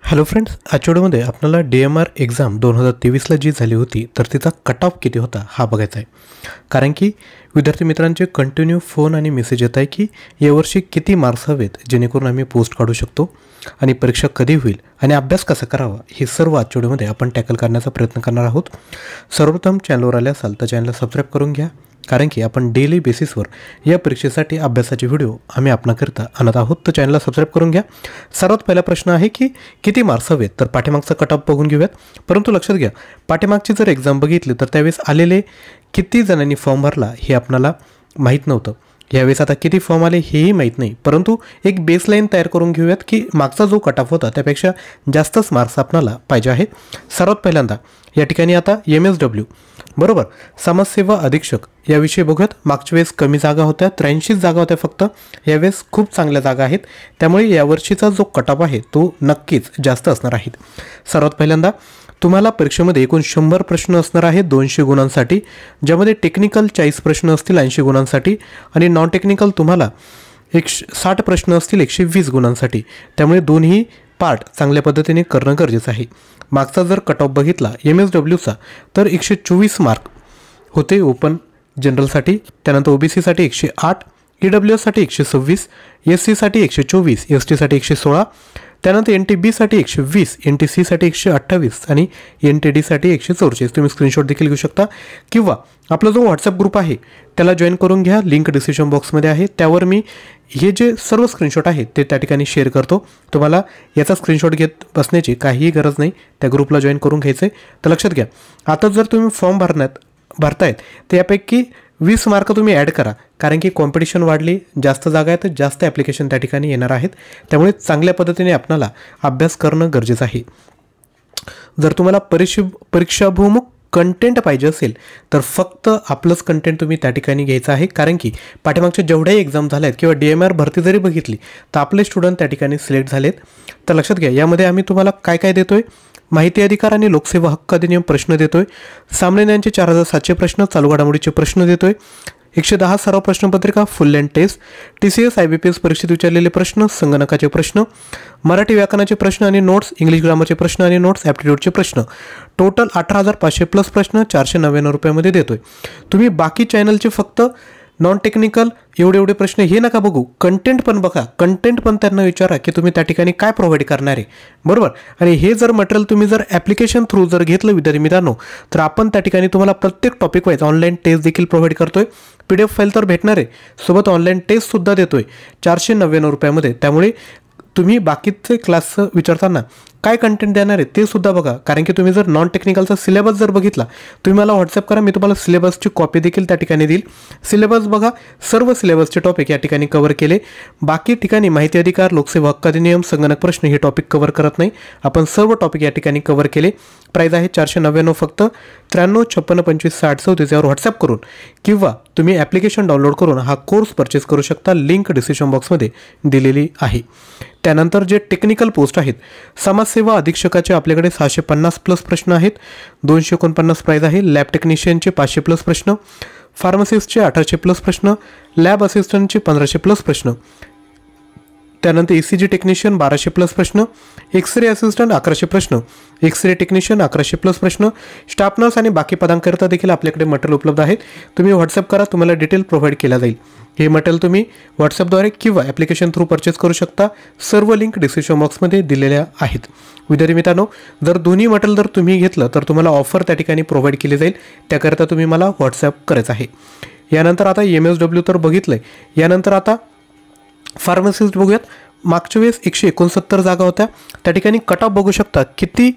Hello friends, आजच्या व्हिडिओमध्ये आपल्याला DMR एक्झाम 2023ला जी झाली होती तर तिचा कट ऑफ किती होता हा बघायचा आहे. कारण की विद्यार्थी मित्रांचे कंटिन्यू फोन आणि मेसेज येत आहे की यावर्षी किती मार्क्स हवेत जेणेकरून आम्ही पोस्ट काढू शकतो आणि परीक्षा कधी होईल आणि अभ्यास कसा करावा हे सर्व आजच्या व्हिडिओमध्ये आपण टॅकल करण्याचा प्रयत्न करणार आहोत. सर्वप्रथम चॅनलवर आले असाल तर चॅनलला सबस्क्राईब करून घ्या, कारण की आपण डेली बेसिसवर या परीक्षेसाठी अभ्यासाचे व्हिडिओ आम्ही आपणाकरिता आणत आहोत. तर चॅनलला सबस्क्राईब करून घ्या. सर्वात पहिला प्रश्न आहे की किती मार्क्स हवेत, तर पाठीमागचा कट ऑफ बघून घेऊयात. परंतु लक्षात घ्या, पाठीमागची जर एक्झाम बघितली तर त्यावेळेस आलेले किती जणांनी फॉर्म भरला हे आपल्याला माहीत नव्हतं. यावेळेस आता किती फॉर्म आले हेही माहीत नाही, परंतु एक बेसलाईन तयार करून घेऊयात की मागचा जो कट ऑफ होता त्यापेक्षा जास्तच मार्क्स आपल्याला पाहिजे आहेत. सर्वात पहिल्यांदा या ठिकाणी आता MSW बरोबर समाजसेवा अधीक्षक याविषयी बघूयात. मागच्या वेळेस कमी जागा होत्या, 83 जागा होत्या फक्त. यावेळेस खूप चांगल्या जागा आहेत, त्यामुळे यावर्षीचा जो कट ऑफ आहे तो नक्कीच जास्त असणार आहे. सर्वात पहिल्यांदा तुम्हाला परीक्षेमध्ये एकूण 100 प्रश्न असणार आहेत 200 गुणांसाठी, ज्यामध्ये टेक्निकल 40 प्रश्न असतील 80 गुणांसाठी आणि नॉन टेक्निकल तुम्हाला 60 प्रश्न असतील 120 गुणांसाठी. त्यामुळे दोन्ही पार्ट चांगल्या पद्धतीने करणं गरजेचं आहे. मागचा जर कट ऑफ बघितला MSWचा तर 124 मार्क होते ओपन जनरलसाठी, त्यानंतर OBCसाठी 108, EWSसाठी 126, SCसाठी 124, STसाठी 116, त्यानंतर NTBसाठी 120, NTCसाठी 128 आणि NTDसाठी 144. तुम्ही स्क्रीनशॉट देखील घेऊ शकता किंवा आपला जो व्हॉट्सअप ग्रुप आहे त्याला जॉईन करून घ्या. लिंक डिस्क्रिप्शन बॉक्समध्ये आहे. त्यावर मी हे जे सर्व स्क्रीनशॉट आहेत ते त्या ठिकाणी शेअर करतो. तुम्हाला याचा स्क्रीनशॉट घेत बसण्याची काहीही गरज नाही, त्या ग्रुपला जॉईन करून घ्यायचं आहे. तर लक्षात घ्या, आता जर तुम्ही फॉर्म भरतायत त्यापैकी 20 मार्क तुम्ही ॲड करा, कारण की कॉम्पिटिशन वाढली, जास्त जागा आहेत, जास्त ॲप्लिकेशन त्या ठिकाणी येणार आहेत. त्यामुळे चांगल्या पद्धतीने आपल्याला अभ्यास करणं गरजेचं आहे. जर तुम्हाला परीक्षाभिमुख कंटेंट पाहिजे असेल तर फक्त आपलंच कंटेंट तुम्ही त्या ठिकाणी घ्यायचं आहे, कारण की पाठीमागच्या जेवढ्याही एक्झाम झाल्या आहेत किंवा DMR भरती जरी बघितली तर आपले स्टुडंट त्या ठिकाणी सिलेक्ट झालेत. तर लक्षात घ्या, यामध्ये आम्ही तुम्हाला काय काय देतोय. माहिती अधिकार आणि लोकसेवा हक्क अधिनियम प्रश्न देतोय, सामान्यांचे 4700 प्रश्न, चालू घडामोडीचे प्रश्न देतोय, 110 सराव प्रश्नपत्रिका, full length test, TCS IBPS परीक्षेत विचारलेले प्रश्न, संगणकाचे प्रश्न, मराठी व्याकरणाचे प्रश्न आणि नोट्स, इंग्लिश ग्रामरचे प्रश्न आणि नोट्स, ॲप्टिट्यूडचे प्रश्न, टोटल 18,500 प्लस प्रश्न 499 रुपयामध्ये देतोय. तुम्ही बाकी चॅनलचे फक्त नॉन टेक्निकल एवढे प्रश्न हे नका बघू, कंटेंट पण बघा. कंटेंट पण त्यांना विचारा की तुम्ही त्या ठिकाणी काय प्रोव्हाइड करणार आहे, बरोबर. आणि हे जर मटेरियल तुम्ही जर ॲप्लिकेशन थ्रू जर घेतलं विद्यार्थी मित्रांनो, तर आपण त्या ठिकाणी तुम्हाला प्रत्येक टॉपिक वाईज ऑनलाईन टेस्ट देखील प्रोव्हाइड करतोय. PDF फाईल तर भेटणार आहे, सोबत ऑनलाईन टेस्टसुद्धा देतोय 499 रुपयामध्ये. त्यामुळे तुम्ही बाकीचे क्लास विचारताना काय कंटेंट देणार आहे ते सुद्धा बघा, कारण की तुम्ही जर नॉन टेक्निकलचा सिलेबस जर बघितला, तुम्ही मला व्हॉट्सअप करा, मी तुम्हाला सिलेबसची कॉपी देखील त्या ठिकाणी देईल. सिलेबस बघा, सर्व सिलेबसचे टॉपिक या ठिकाणी कव्हर केले. बाकी ठिकाणी माहिती अधिकार, लोकसेवा हक्क अधिनियम, संगणक प्रश्न हे टॉपिक कव्हर करत नाही, आपण सर्व टॉपिक या ठिकाणी कव्हर केले. प्राईज आहे 499 फक्त. 93 56 25 60 34 यावर व्हॉट्सअप करून किंवा तुम्ही ॲप्लिकेशन डाउनलोड करून हा कोर्स परचेस करू शकता. लिंक डिस्क्रिप्शन बॉक्समध्ये दिलेली आहे. त्यानंतर जे टेक्निकल पोस्ट आहेत, समाजसेवा अधीक्षकाचे आपल्याकडे 650 प्लस प्रश्न आहेत, 249 प्राईज आहे. लॅब टेक्निशियनचे 500 प्लस प्रश्न, फार्मसिस्टचे 1800 प्लस प्रश्न, लॅब असिस्टंटचे 1500 प्लस प्रश्न, त्यानंतर ECG टेक्निशियन 1200 प्लस प्रश्न, एक्सरे असिस्टंट 1100 प्रश्न, एक्सरे टेक्निशियन 1100 प्लस प्रश्न, स्टाफ नर्स आणि बाकी पदांकरिता देखील आपल्याकडे मटेरियल उपलब्ध आहेत. तुम्ही व्हॉट्सअप करा, तुम्हाला डिटेल प्रोव्हाइड केला जाईल. हे मटेरियल तुम्ही व्हॉट्सअपद्वारे किंवा ॲप्लिकेशन थ्रू परचेस करू शकता. सर्व लिंक डिस्क्रिप्शन बॉक्समध्ये दिलेल्या आहेत. विद्यार्थी मित्रांनो, जर दोन्ही मटेरियल जर तुम्ही घेतलं तर तुम्हाला ऑफर त्या ठिकाणी प्रोव्हाइड केली जाईल, त्याकरिता तुम्ही मला व्हॉट्सअप करायचं आहे. यानंतर आता MSW तर बघितलं आहे, यानंतर आता फार्मसिस्ट बघूयात. मागच्या वेळेस 169 जागा होत्या, त्या ठिकाणी कट ऑफ बघू शकता किती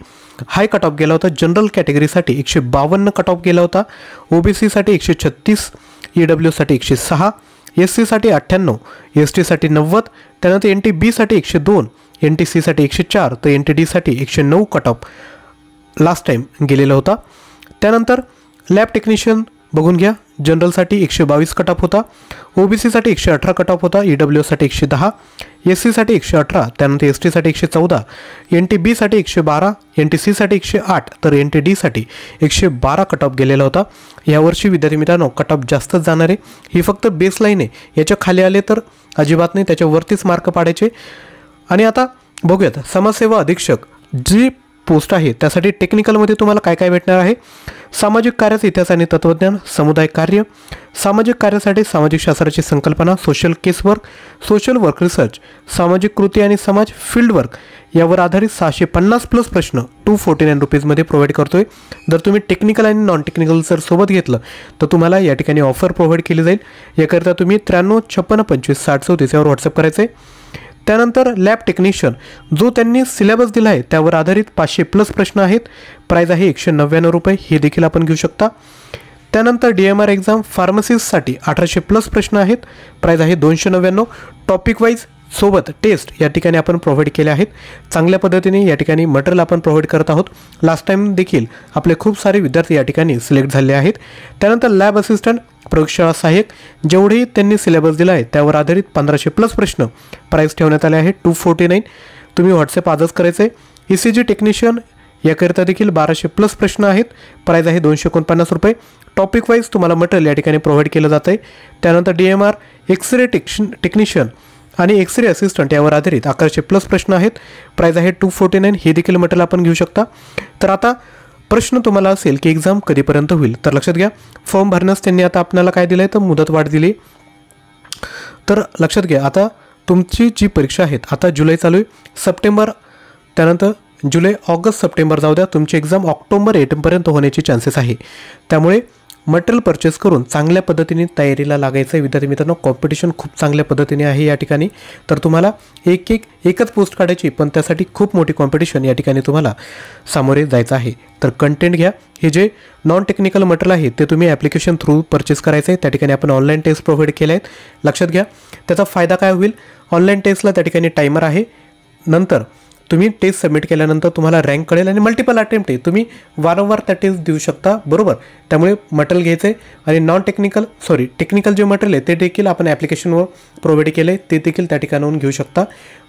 हाय कट ऑफ गेला होता. जनरल कॅटेगरीसाठी 152 कट ऑफ गेला होता, OBCसाठी 136, EWSसाठी 106, SCसाठी 98, STसाठी 90, त्यानंतर NTBसाठी 102, NTCसाठी 104, तर NTDसाठी 109 कट ऑफ लास्ट टाईम गेलेला होता. त्यानंतर लॅब टेक्निशियन बघून घ्या, जनरलसाठी 122 कट ऑफ होता, OBCसाठी 118 कट ऑफ होता, EWSसाठी 110, SCसाठी 118, त्यानंतर STसाठी 114, NTBसाठी 112, NTCसाठी 108, तर NTDसाठी 112 कट ऑफ गेलेला होता. यावर्षी विद्यार्थी मित्रांनो कट ऑफ जास्तच जाणार आहे. ही फक्त बेसलाईन आहे, याच्या खाली आले तर अजिबात नाही, त्याच्यावरतीच मार्क पाडायचे. आणि आता बघूयात समाजसेवा अधीक्षक जी पोस्ट आहे त्यासाठी टेक्निकलमध्ये तुम्हाला काय काय भेटणार आहे, सामाजिक कार्याचा इतिहास आणि तत्त्वज्ञान, समुदाय कार्य, सामाजिक कार्यासाठी सामाजिक शास्त्राची संकल्पना, सोशल केस वर्क, सोशल वर्क रिसर्च, सामाजिक कृती आणि समाज, फील्ड वर्क यावर आधारित 650+ प्रश्न 249 रुपीजमध्ये प्रोव्हाइड करतोय. जर तुम्ही टेक्निकल आणि नॉन टेक्निकल जर सोबत घेतलं तर तुम्हाला या ठिकाणी ऑफर प्रोव्हाइड केली जाईल. याकरिता तुम्ही 93 56 25 60 34 यावर व्हॉट्सअप करायचं आहे. त्यानंतर लॅब टेक्निशियन जो त्यांनी सिलेबस दिला आहे त्यावर आधारित 500+ प्रश्न आहेत. प्राईज आहे 199 रुपये, हे देखील आपण घेऊ शकता. त्यानंतर DMR एक्झाम फार्मसिस्टसाठी 1800+ प्रश्न आहेत. प्राईज आहे 299. टॉपिक वाईज सोबत टेस्ट या ठिकाणी आपण प्रोव्हाइड केले आहेत. चांगल्या पद्धतीने या ठिकाणी मटेरियल आपण प्रोव्हाइड करत आहोत. लास्ट टाईम देखील आपले खूप सारे विद्यार्थी या ठिकाणी सिलेक्ट झाले आहेत. त्यानंतर लॅब असिस्टंट, प्रयोगशाळा सहाय्यक जेवढेही त्यांनी सिलेबस दिला आहे त्यावर आधारित 1500+ प्रश्न प्राईस ठेवण्यात आले आहे 249. तुम्ही व्हॉट्सअप आजच करायचं आहे. ECG टेक्निशियन याकरिता देखील 1200+ प्रश्न आहेत. प्राईज आहे 249 रुपये. टॉपिक वाईज तुम्हाला मटेरियल या ठिकाणी प्रोव्हाइड केलं जातं आहे. त्यानंतर DMR एक्सरे टेक्निशियन आणि एक्सरे असिस्टंट यावर आधारित 1100+ प्रश्न आहेत. प्राईज आहे 249. हे देखील मटेरियल आपण घेऊ शकता. तर आता प्रश्न तुम्हाला असेल की एक्झाम कधीपर्यंत होईल, तर लक्षात घ्या फॉर्म भरण्यास त्यांनी आता आपल्याला काय दिलं आहे तर मुदतवाढ दिली. तर लक्षात घ्या आता तुमची जी परीक्षा आहेत आता जुलै चालू आहे, सप्टेंबर, त्यानंतर जुलै ऑगस्ट सप्टेंबर जाऊ द्या, तुमची एक्झाम ऑक्टोबर 8पर्यंत होण्याची चान्सेस आहे. त्यामुळे मटेरियल परचेस करून चांगल्या पद्धतीने तयारीला लागायचं आहे. विद्यार्थी मित्रांनो कॉम्पिटिशन खूप चांगल्या पद्धतीने आहे या ठिकाणी. तर तुम्हाला एकच पोस्ट काढायची, पण त्यासाठी खूप मोठी कॉम्पिटिशन या ठिकाणी तुम्हाला सामोरे जायचं आहे. तर कंटेंट घ्या. हे जे नॉन टेक्निकल मटेरियल आहे ते तुम्ही ॲप्लिकेशन थ्रू परचेस करायचं आहे. त्या ठिकाणी आपण ऑनलाईन टेस्ट प्रोव्हाइड केले आहेत. लक्षात घ्या त्याचा फायदा काय होईल, ऑनलाईन टेस्टला त्या ठिकाणी टायमर आहे. नंतर तुम्ही टेस्ट सबमिट केल्यानंतर तुम्हाला रँक कळेल आणि मल्टिपल अटेम्प्ट आहे, तुम्ही वारंवार त्या टेस्ट देऊ शकता, बरोबर. त्यामुळे मटेरियल घ्यायचं आहे. आणि नॉन टेक्निकल जे मटेरियल आहे ते देखील आपण ॲप्लिकेशनवर प्रोव्हाइड केलं आहे, ते देखील त्या ठिकाणाहून घेऊ शकता.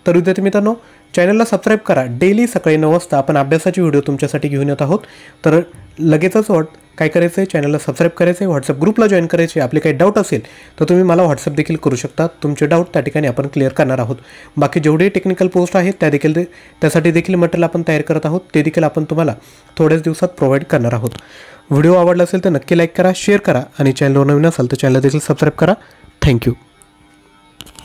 तर विद्यार्थी मित्रांनो चॅनलला सबस्क्राईब करा. डेली सकाळी 9 वाजता आपण अभ्यासाचे व्हिडिओ तुमच्यासाठी घेऊन येत आहोत. तर लगेचच काय करायचं आहे, चॅनलला सबस्क्राईब करायचं आहे, व्हॉट्सअप ग्रुपला जॉईन करायचे. आपले काही डाऊट असेल तर तुम्ही मला व्हॉट्सअप देखील करू शकता. तुमचे डाऊट त्या ठिकाणी आपण क्लिअर करणार आहोत. बाकी जेवढे टेक्निकल पोस्ट आहेत त्यासाठी देखील मटेरियल आपण तयार करत आहोत, ते देखील आपण तुम्हाला थोड्याच दिवसात प्रोव्हाइड करणार आहोत. व्हिडिओ आवडला असेल तर नक्की लाईक करा, शेअर करा आणि चॅनलवर नवीन असाल तर चॅनल देखील सबस्क्राईब करा. थँक्यू.